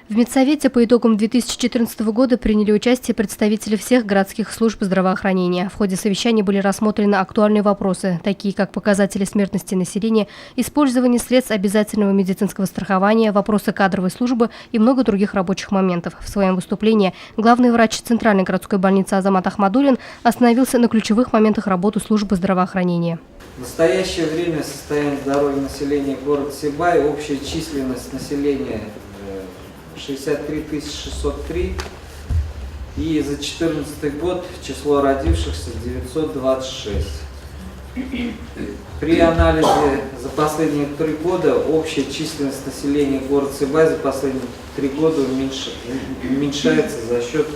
В Медсовете по итогам 2014 года приняли участие представители всех городских служб здравоохранения. В ходе совещания были рассмотрены актуальные вопросы, такие как показатели смертности населения, использование средств обязательного медицинского страхования, вопросы кадровой службы и много других рабочих моментов. В своем выступлении главный врач Центральной городской больницы Азамат Ахмадуллин остановился на ключевых моментах работы службы здравоохранения. В настоящее время состояние здоровья населения города Сибай, общая численность населения 63 603, и за 2014 год число родившихся 926. При анализе за последние 3 года общая численность населения города Сибай за последние 3 года уменьшается за счет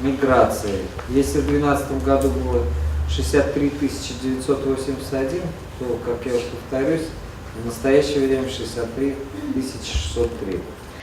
миграции. Если в 2012 году было 63 981, то, как я уже повторюсь, в настоящее время 63 603.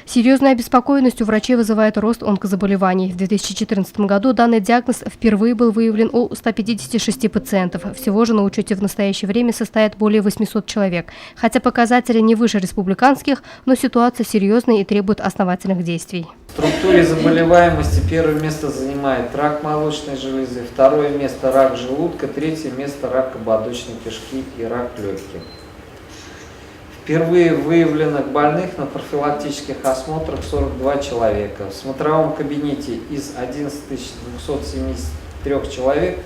Серьезную обеспокоенность у врачей вызывает рост онкозаболеваний. В 2014 году данный диагноз впервые был выявлен у 156 пациентов. Всего же на учете в настоящее время состоит более 800 человек. Хотя показатели не выше республиканских, но ситуация серьезная и требует основательных действий. В структуре заболеваемости первое место занимает рак молочной железы, второе место рак желудка, третье место рак ободочной кишки и рак легких. Впервые выявленных больных на профилактических осмотрах 42 человека. В смотровом кабинете из 11 273 человек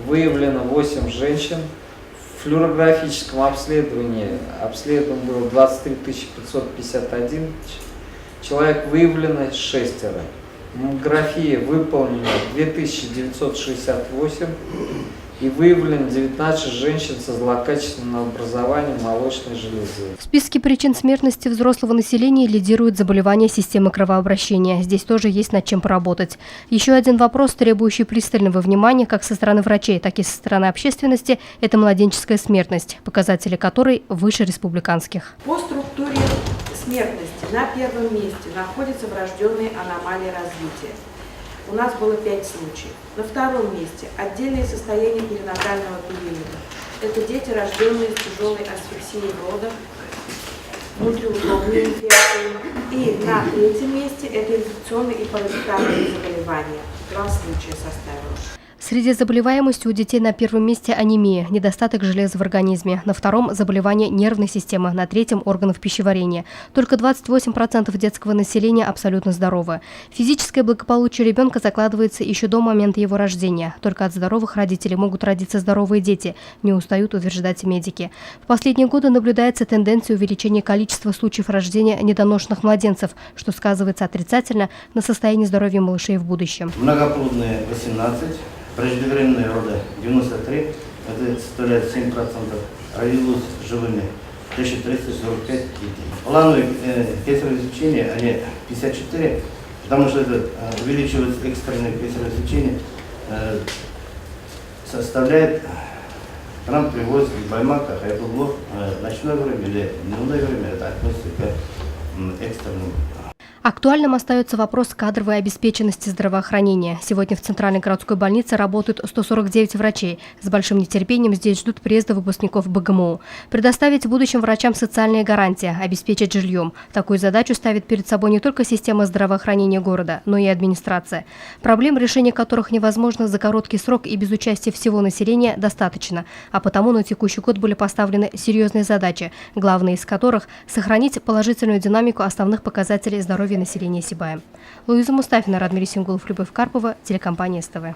выявлено 8 женщин. В флюорографическом обследовании было 23 551 человек, выявлено 6. Маммография выполнена 2968 и выявлено 19 женщин со злокачественным образованием молочной железы. В списке причин смертности взрослого населения лидирует заболевание системы кровообращения. Здесь тоже есть над чем поработать. Еще один вопрос, требующий пристального внимания как со стороны врачей, так и со стороны общественности – это младенческая смертность, показатели которой выше республиканских. По структуре смертности на первом месте находятся врожденные аномалии развития. У нас было 5 случаев. На втором месте отдельные состояния перинатального периода. Это дети, рожденные с тяжелой асфиксией в родах, внутриутробные инфекции. И на третьем месте это инфекционные и паразитарные заболевания. 2 случая составило. Среди заболеваемости у детей на первом месте анемия, недостаток железа в организме, на втором – заболевание нервной системы, на третьем – органов пищеварения. Только 28% детского населения абсолютно здоровы. Физическое благополучие ребенка закладывается еще до момента его рождения. Только от здоровых родителей могут родиться здоровые дети, не устают утверждать медики. В последние годы наблюдается тенденция увеличения количества случаев рождения недоношенных младенцев, что сказывается отрицательно на состоянии здоровья малышей в будущем. Многоплодные 18. Преждевременные роды 93, это составляет 7%, родилось живыми 1345 детей. Плановые кесарево сечения, они 54, потому что это увеличивается экстренное кесарево сечение, составляет, к нам привозят в Баймаках, а это было ночное время или дневное время, это относится к экстренному. Актуальным остается вопрос кадровой обеспеченности здравоохранения. Сегодня в Центральной городской больнице работают 149 врачей. С большим нетерпением здесь ждут приезда выпускников БГМУ. Предоставить будущим врачам социальные гарантии, обеспечить жильем. Такую задачу ставит перед собой не только система здравоохранения города, но и администрация. Проблем, решения которых невозможно за короткий срок и без участия всего населения, достаточно. А потому на текущий год были поставлены серьезные задачи, главные из которых – сохранить положительную динамику основных показателей здоровья населения Сибая. Луиза Мустафина, Радмир Сингулов, Любовь Карпова, телекомпания СТВ.